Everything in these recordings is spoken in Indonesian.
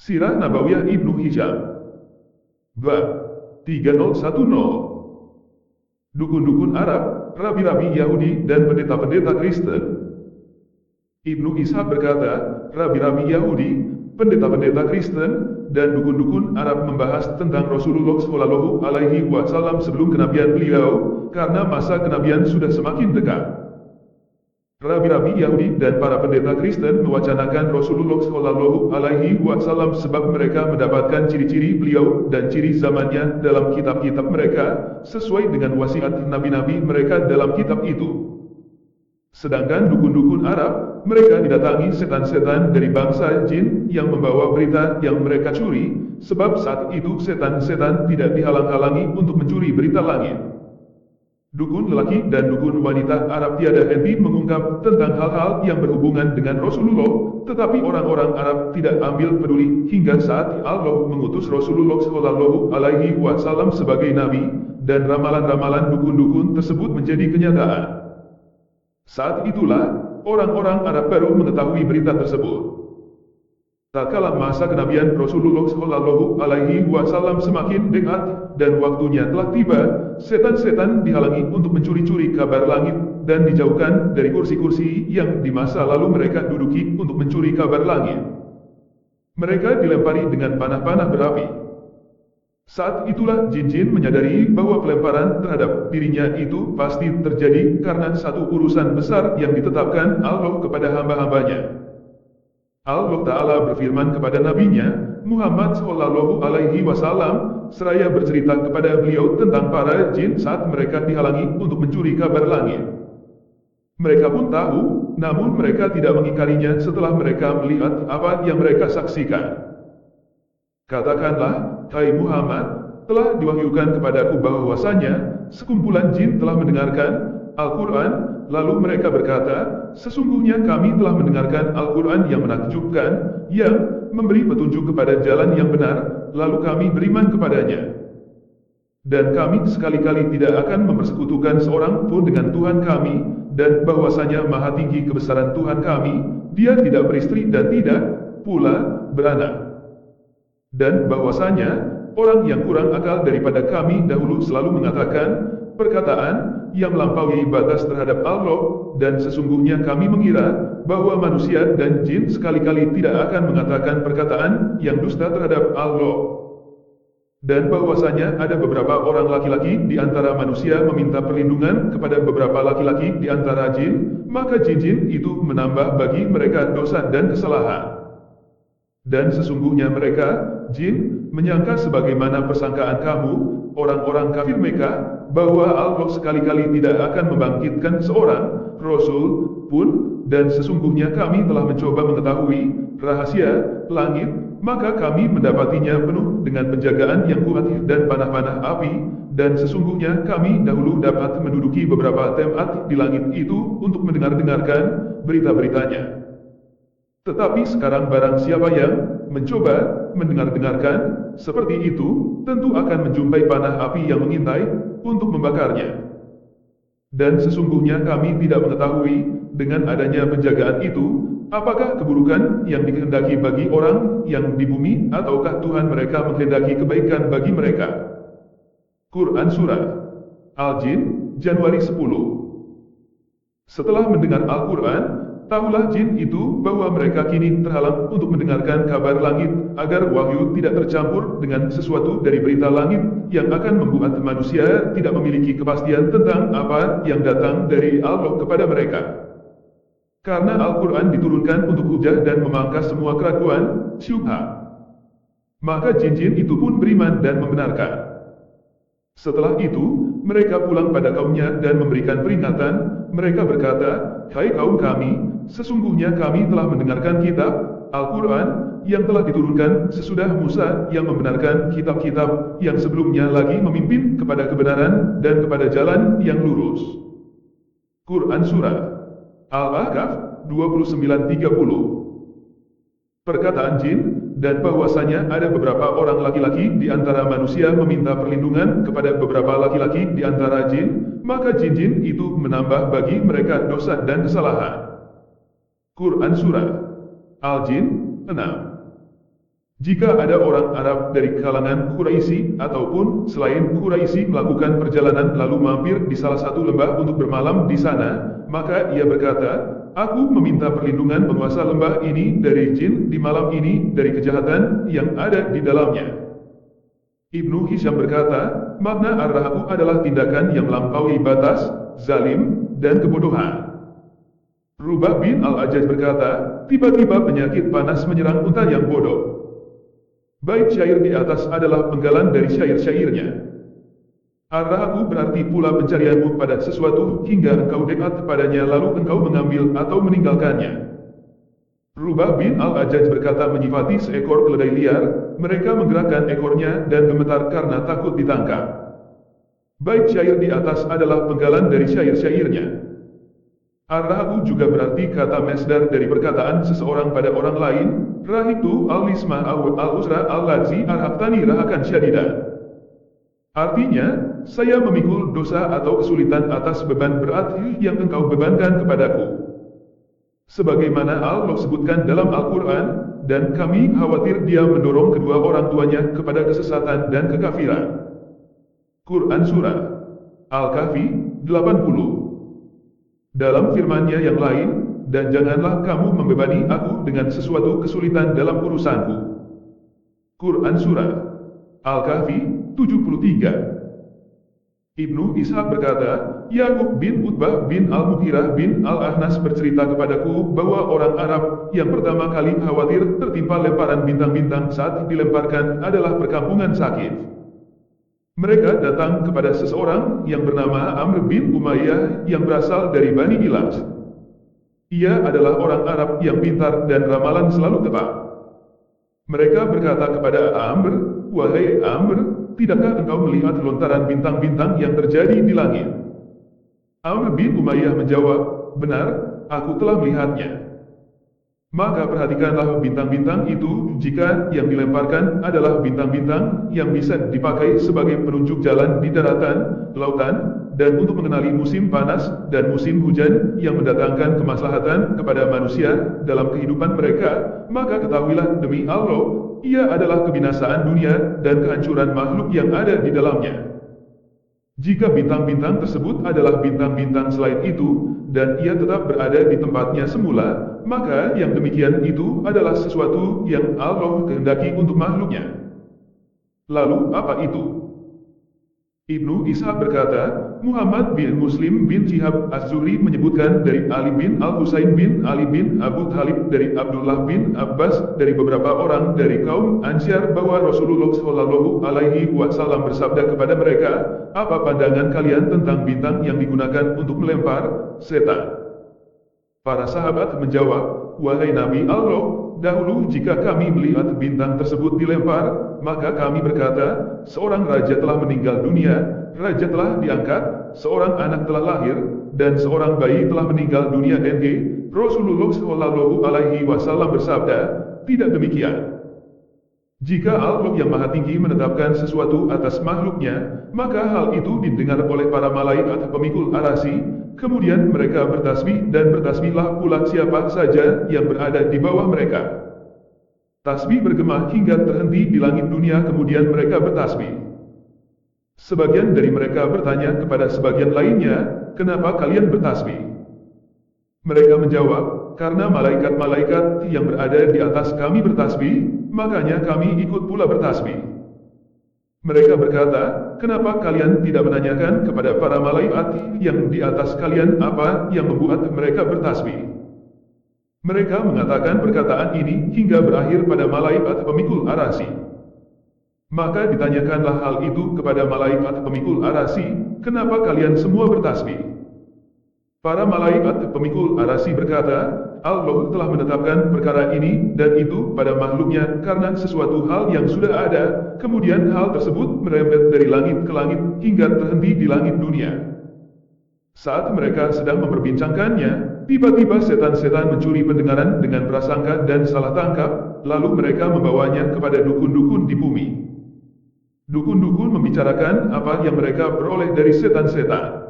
Sirah Nabawiyah Ibnu Hisham. Bab 3010. Dukun-dukun Arab, rabi-rabi Yahudi, dan pendeta-pendeta Kristen. Ibnu Ishaq berkata, rabi-rabi Yahudi, pendeta-pendeta Kristen, dan dukun-dukun Arab membahas tentang Rasulullah Shallallahu Alaihi Wasallam sebelum kenabian beliau, karena masa kenabian sudah semakin dekat. Rabi-rabi Yahudi dan para pendeta Kristen mewacanakan Rasulullah Shallallahu Alaihi Wasallam sebab mereka mendapatkan ciri-ciri beliau dan ciri zamannya dalam kitab-kitab mereka, sesuai dengan wasiat nabi-nabi mereka dalam kitab itu. Sedangkan dukun-dukun Arab, mereka didatangi setan-setan dari bangsa jin yang membawa berita yang mereka curi, sebab saat itu setan-setan tidak dihalang-halangi untuk mencuri berita langit. Dukun lelaki dan dukun wanita Arab tiada henti mengungkap tentang hal-hal yang berhubungan dengan Rasulullah, tetapi orang-orang Arab tidak ambil peduli hingga saat Allah mengutus Rasulullah Shallallahu Alaihi Wasallam sebagai nabi, dan ramalan-ramalan dukun-dukun tersebut menjadi kenyataan. Saat itulah orang-orang Arab baru mengetahui berita tersebut. Tak kala masa kenabian Rasulullah Shallallahu Alaihi Wasallam semakin dekat dan waktunya telah tiba, setan-setan dihalangi untuk mencuri-curi kabar langit dan dijauhkan dari kursi-kursi yang di masa lalu mereka duduki untuk mencuri kabar langit. Mereka dilempari dengan panah-panah berapi. Saat itulah jin-jin menyadari bahwa pelemparan terhadap dirinya itu pasti terjadi karena satu urusan besar yang ditetapkan Allah kepada hamba-hambanya. Allah Ta'ala berfirman kepada nabinya, Muhammad Sallallahu Alaihi Wasallam, seraya bercerita kepada beliau tentang para jin saat mereka dihalangi untuk mencuri kabar langit. Mereka pun tahu, namun mereka tidak mengingkarinya setelah mereka melihat apa yang mereka saksikan. Katakanlah, hai Muhammad, telah diwahyukan kepadaku bahwasanya sekumpulan jin telah mendengarkan Al-Quran, lalu mereka berkata, sesungguhnya kami telah mendengarkan Al-Quran yang menakjubkan, yang memberi petunjuk kepada jalan yang benar, lalu kami beriman kepadanya. Dan kami sekali-kali tidak akan mempersekutukan seorang pun dengan Tuhan kami, dan bahwasanya maha tinggi kebesaran Tuhan kami, dia tidak beristri dan tidak pula beranak. Dan bahwasanya orang yang kurang akal daripada kami dahulu selalu mengatakan perkataan yang melampaui batas terhadap Allah, dan sesungguhnya kami mengira bahwa manusia dan jin sekali-kali tidak akan mengatakan perkataan yang dusta terhadap Allah. Dan bahwasanya ada beberapa orang laki-laki di antara manusia meminta perlindungan kepada beberapa laki-laki di antara jin, maka jin-jin itu menambah bagi mereka dosa dan kesalahan. Dan sesungguhnya mereka, jin, menyangka sebagaimana persangkaan kamu, orang-orang kafir Mekah, bahwa Allah sekali-kali tidak akan membangkitkan seorang Rasul pun, dan sesungguhnya kami telah mencoba mengetahui rahasia langit, maka kami mendapatinya penuh dengan penjagaan yang kuat dan panah-panah api, dan sesungguhnya kami dahulu dapat menduduki beberapa tempat di langit itu untuk mendengar-dengarkan berita-beritanya. Tetapi sekarang barang siapa yang mencoba mendengar-dengarkan seperti itu, tentu akan menjumpai panah api yang mengintai untuk membakarnya. Dan sesungguhnya kami tidak mengetahui dengan adanya penjagaan itu, apakah keburukan yang dikehendaki bagi orang yang di bumi, ataukah Tuhan mereka menghendaki kebaikan bagi mereka. Quran Surah Al-Jin, Januari 10. Setelah mendengar Al-Quran, tahulah jin itu bahwa mereka kini terhalang untuk mendengarkan kabar langit, agar wahyu tidak tercampur dengan sesuatu dari berita langit, yang akan membuat manusia tidak memiliki kepastian tentang apa yang datang dari Allah kepada mereka. Karena Al-Quran diturunkan untuk hujah dan memangkas semua keraguan, syubhat. Maka jin-jin itu pun beriman dan membenarkan. Setelah itu, mereka pulang pada kaumnya dan memberikan peringatan. Mereka berkata, hai kaum kami, sesungguhnya kami telah mendengarkan kitab, Al-Quran, yang telah diturunkan sesudah Musa yang membenarkan kitab-kitab yang sebelumnya lagi memimpin kepada kebenaran dan kepada jalan yang lurus. Quran Surah Al-Ahqaf 29-30. Perkataan jin, dan bahwasanya ada beberapa orang laki-laki di antara manusia meminta perlindungan kepada beberapa laki-laki di antara jin, maka jin-jin itu menambah bagi mereka dosa dan kesalahan. Quran Surah Al-Jin 6. Jika ada orang Arab dari kalangan Quraisy ataupun selain Quraisy melakukan perjalanan lalu mampir di salah satu lembah untuk bermalam di sana, maka ia berkata, "Aku meminta perlindungan penguasa lembah ini dari jin di malam ini dari kejahatan yang ada di dalamnya." Ibnu Hisham berkata, makna ar-rahu adalah tindakan yang melampaui batas, zalim, dan kebodohan. Rubah bin Al-Ajaj berkata, tiba-tiba penyakit panas menyerang unta yang bodoh. Bait syair di atas adalah penggalan dari syair-syairnya. Ar-rahu berarti pula pencarianmu pada sesuatu hingga engkau dekat padanya lalu engkau mengambil atau meninggalkannya. Rubah bin Al-Ajaj berkata menyifati seekor keledai liar, mereka menggerakkan ekornya dan gemetar karena takut ditangkap. Bait syair di atas adalah penggalan dari syair-syairnya. Ar-rahu juga berarti kata masdar dari perkataan seseorang pada orang lain, rahitu al-lisma al-usra al-ladzi arhaftani rahakan syadidan. Artinya, saya memikul dosa atau kesulitan atas beban berat yang engkau bebankan kepadaku. Sebagaimana Allah sebutkan dalam Al-Quran, dan kami khawatir dia mendorong kedua orang tuanya kepada kesesatan dan kekafiran. Quran Surah Al-Kahfi 80. Dalam firman-Nya yang lain, dan janganlah kamu membebani aku dengan sesuatu kesulitan dalam urusanku. Quran Surah Al-Kahfi 73. Ibnu Ishaq berkata, Yaqub bin Utbah bin Al-Mughirah bin Al-Ahnas bercerita kepadaku bahwa orang Arab yang pertama kali khawatir tertimpa lemparan bintang-bintang saat dilemparkan adalah perkampungan Sakif. Mereka datang kepada seseorang yang bernama Amr bin Umayyah yang berasal dari Bani Ilas. Ia adalah orang Arab yang pintar dan ramalan selalu tepat. Mereka berkata kepada Amr, "Wahai Amr, tidakkah engkau melihat lontaran bintang-bintang yang terjadi di langit?" Amr bin Umayyah menjawab, "Benar, aku telah melihatnya." Maka perhatikanlah bintang-bintang itu jika yang dilemparkan adalah bintang-bintang yang bisa dipakai sebagai penunjuk jalan di daratan, lautan, dan untuk mengenali musim panas dan musim hujan yang mendatangkan kemaslahatan kepada manusia dalam kehidupan mereka, maka ketahuilah demi Allah, ia adalah kebinasaan dunia dan kehancuran makhluk yang ada di dalamnya. Jika bintang-bintang tersebut adalah bintang-bintang selain itu, dan ia tetap berada di tempatnya semula, maka yang demikian itu adalah sesuatu yang Allah kehendaki untuk makhluknya. Lalu apa itu? Ibnu Ishaq berkata, Muhammad bin Muslim bin Shihab Az-Zuhri menyebutkan dari Ali bin Al-Husain bin Ali bin Abu Thalib dari Abdullah bin Abbas dari beberapa orang dari kaum Ansyar bahwa Rasulullah Shallallahu Alaihi Wasallam bersabda kepada mereka, apa pandangan kalian tentang bintang yang digunakan untuk melempar setan? Para sahabat menjawab, wahai Nabi Allah, dahulu jika kami melihat bintang tersebut dilempar, maka kami berkata, seorang raja telah meninggal dunia, raja telah diangkat, seorang anak telah lahir, dan seorang bayi telah meninggal dunia. Rasulullah Shallallahu Alaihi Wasallam bersabda, tidak demikian. Jika Allah yang Maha Tinggi menetapkan sesuatu atas makhluknya, maka hal itu didengar oleh para malaikat pemikul arasy, kemudian mereka bertasbih dan bertasbihlah pula siapa saja yang berada di bawah mereka. Tasbih bergema hingga terhenti di langit dunia kemudian mereka bertasbih. Sebagian dari mereka bertanya kepada sebagian lainnya, kenapa kalian bertasbih? Mereka menjawab, karena malaikat-malaikat yang berada di atas kami bertasbih, makanya kami ikut pula bertasbih. Mereka berkata, kenapa kalian tidak menanyakan kepada para malaikat yang di atas kalian apa yang membuat mereka bertasbih? Mereka mengatakan perkataan ini hingga berakhir pada malaikat pemikul arasy. Maka ditanyakanlah hal itu kepada malaikat pemikul arasy, kenapa kalian semua bertasbih? Para malaikat pemikul arasy berkata, Allah telah menetapkan perkara ini dan itu pada makhluknya karena sesuatu hal yang sudah ada, kemudian hal tersebut merembet dari langit ke langit hingga terhenti di langit dunia. Saat mereka sedang memperbincangkannya, tiba-tiba setan-setan mencuri pendengaran dengan prasangka dan salah tangkap, lalu mereka membawanya kepada dukun-dukun di bumi. Dukun-dukun membicarakan apa yang mereka peroleh dari setan-setan.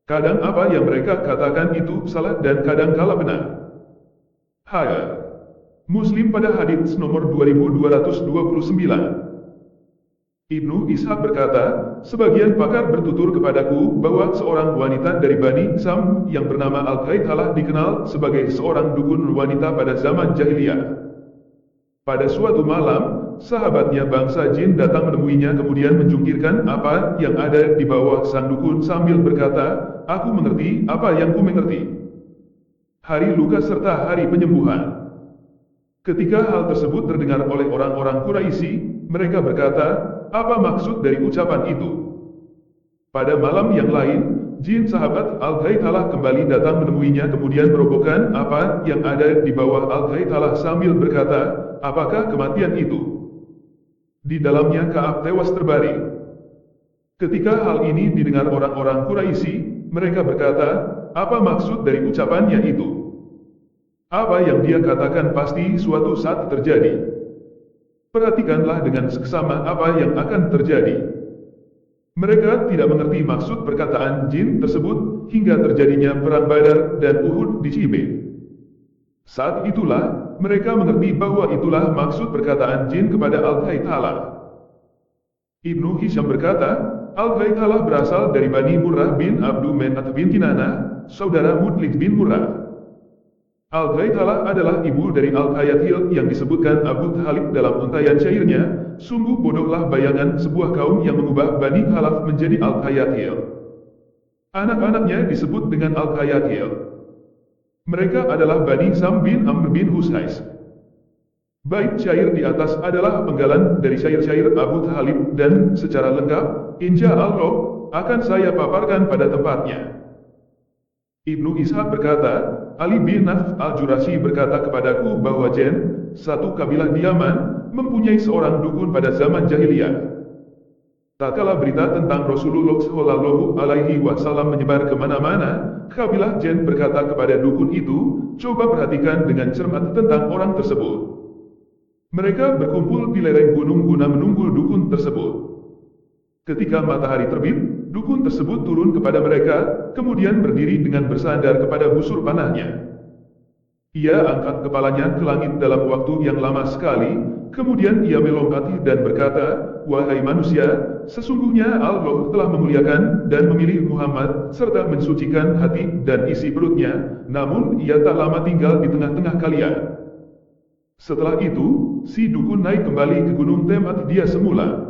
Kadang apa yang mereka katakan itu salah dan kadang kala benar. Hai, Muslim pada hadits nomor 2229. Ibnu Ishaq berkata, sebagian pakar bertutur kepadaku bahwa seorang wanita dari Bani Sam yang bernama Al-Qaithalah dikenal sebagai seorang dukun wanita pada zaman jahiliyah. Pada suatu malam, sahabatnya bangsa jin datang menemuinya kemudian menjungkirkan apa yang ada di bawah sang dukun sambil berkata, aku mengerti apa yang ku mengerti. Hari luka serta hari penyembuhan. Ketika hal tersebut terdengar oleh orang-orang Quraisy, mereka berkata, apa maksud dari ucapan itu? Pada malam yang lain, jin sahabat Al-Qaithalah kembali datang menemuinya kemudian merobohkan apa yang ada di bawah Al-Qaithalah sambil berkata, apakah kematian itu? Di dalamnya Ka'ab tewas terbaring. Ketika hal ini didengar orang-orang Quraisy, mereka berkata, apa maksud dari ucapannya itu? Apa yang dia katakan pasti suatu saat terjadi. Perhatikanlah dengan seksama apa yang akan terjadi. Mereka tidak mengerti maksud perkataan jin tersebut hingga terjadinya perang Badar dan Uhud di Cibe. Saat itulah mereka mengerti bahwa itulah maksud perkataan jin kepada Al-Qaithalah. Ibnu Hisham berkata, Al-Qaithalah berasal dari Bani Murrah bin Abdu Menat bin Kinana, saudara Mudlij bin Murrah. Al-Qaithalah adalah ibu dari Al-Qayathil yang disebutkan Abu Thalib dalam untayan syairnya, sungguh bodohlah bayangan sebuah kaum yang mengubah Bani Khalaf menjadi Al-Qayathil. Anak-anaknya disebut dengan Al-Qayathil. Mereka adalah Bani Sam bin Amr bin Hushais. Bait syair di atas adalah penggalan dari syair-syair Abu Thalib dan secara lengkap, insya Allah, akan saya paparkan pada tempatnya. Ibnu Ishaq berkata, Ali bin Naf al-Jurashi berkata kepadaku bahwa satu kabilah di Yaman, mempunyai seorang dukun pada zaman jahiliyah. Tatkala berita tentang Rasulullah Shallallahu Alaihi Wasallam menyebar kemana-mana, kabilah Jen berkata kepada dukun itu, coba perhatikan dengan cermat tentang orang tersebut. Mereka berkumpul di lereng gunung guna menunggu dukun tersebut. Ketika matahari terbit, dukun tersebut turun kepada mereka, kemudian berdiri dengan bersandar kepada busur panahnya. Ia angkat kepalanya ke langit dalam waktu yang lama sekali, kemudian ia melompati dan berkata, wahai manusia, sesungguhnya Allah telah memuliakan dan memilih Muhammad, serta mensucikan hati dan isi perutnya, namun ia tak lama tinggal di tengah-tengah kalian. Setelah itu, si dukun naik kembali ke gunung tempat dia semula.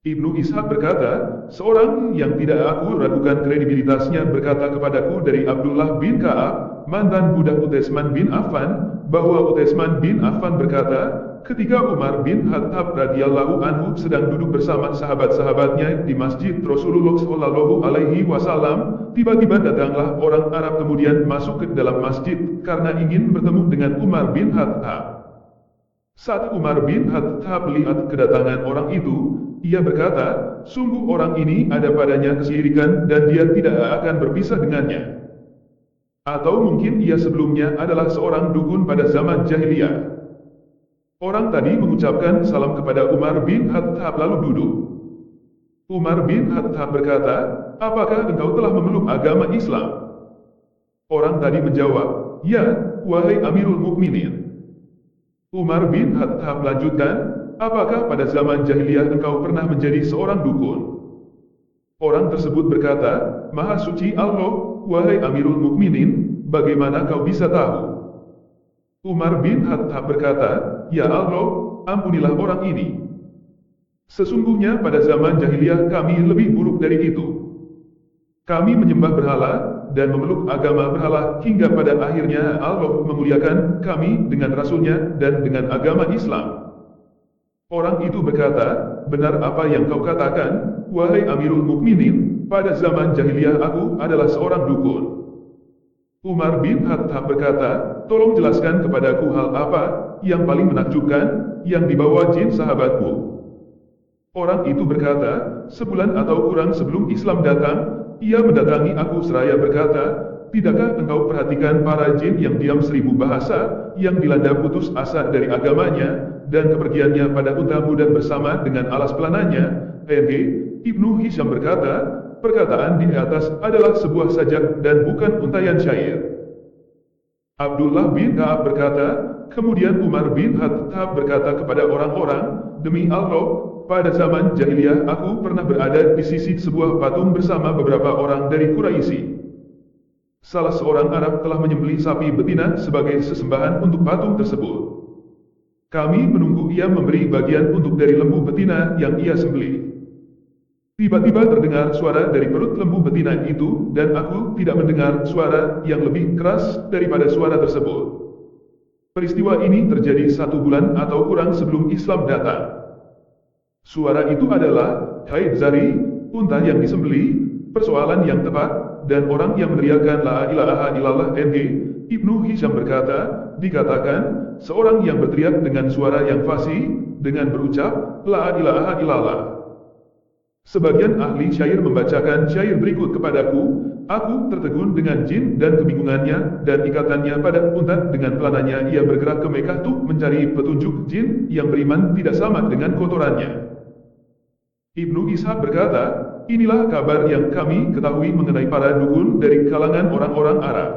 Ibnu Ishaq berkata, seorang yang tidak aku ragukan kredibilitasnya berkata kepadaku dari Abdullah bin Ka'ab, mantan budak Utsman bin Affan, bahwa Utsman bin Affan berkata, ketika Umar bin Khattab radhiyallahu anhu sedang duduk bersama sahabat-sahabatnya di masjid Rasulullah Shallallahu Alaihi Wasallam, tiba-tiba datanglah orang Arab kemudian masuk ke dalam masjid karena ingin bertemu dengan Umar bin Khattab. Saat Umar bin Khattab melihat kedatangan orang itu, ia berkata, sungguh orang ini ada padanya kesyirikan dan dia tidak akan berpisah dengannya. Atau mungkin ia sebelumnya adalah seorang dukun pada zaman jahiliyah. Orang tadi mengucapkan salam kepada Umar bin Khattab lalu duduk. Umar bin Khattab berkata, apakah engkau telah memeluk agama Islam? Orang tadi menjawab, ya, wahai Amirul Mukminin. Umar bin Khattab lanjutkan, apakah pada zaman jahiliyah engkau pernah menjadi seorang dukun? Orang tersebut berkata, Maha suci Allah, wahai Amirul Mukminin, bagaimana kau bisa tahu? Umar bin Khattab berkata, ya Allah, ampunilah orang ini. Sesungguhnya pada zaman jahiliyah kami lebih buruk dari itu. Kami menyembah berhala dan memeluk agama berhala hingga pada akhirnya Allah memuliakan kami dengan Rasulnya dan dengan agama Islam. Orang itu berkata, benar apa yang kau katakan, wahai Amirul Mukminin, pada zaman jahiliyah aku adalah seorang dukun. Umar bin Khattab berkata, tolong jelaskan kepadaku hal apa yang paling menakjubkan yang dibawa jin sahabatmu. Orang itu berkata, sebulan atau kurang sebelum Islam datang, ia mendatangi aku seraya berkata, tidakkah engkau perhatikan para jin yang diam 1000 bahasa, yang dilanda putus asa dari agamanya, dan kepergiannya pada unta muda bersama dengan alas pelananya? Ibnu Hisham berkata, perkataan di atas adalah sebuah sajak dan bukan untayan syair. Abdullah bin Ka'ab berkata, kemudian Umar bin Khattab berkata kepada orang-orang, demi Allah, pada zaman jahiliyah aku pernah berada di sisi sebuah patung bersama beberapa orang dari Quraisy. Salah seorang Arab telah menyembelih sapi betina sebagai sesembahan untuk patung tersebut. Kami menunggu ia memberi bagian untuk dari lembu betina yang ia sembelih. Tiba-tiba terdengar suara dari perut lembu betina itu, dan aku tidak mendengar suara yang lebih keras daripada suara tersebut. Peristiwa ini terjadi 1 bulan atau kurang sebelum Islam datang. Suara itu adalah, "Hai Zari, unta yang disembelih, persoalan yang tepat, dan orang yang meneriakkan la ilaha illallah NG." Ibnu Hisham berkata, dikatakan, seorang yang berteriak dengan suara yang fasih, dengan berucap, la ilaha illallah. Sebagian ahli syair membacakan syair berikut kepadaku, aku tertegun dengan jin dan kebingungannya, dan ikatannya pada unta dengan pelananya ia bergerak ke Mekah tuh mencari petunjuk. Jin yang beriman tidak sama dengan kotorannya. Ibnu Ishaq berkata, inilah kabar yang kami ketahui mengenai para dukun dari kalangan orang-orang Arab.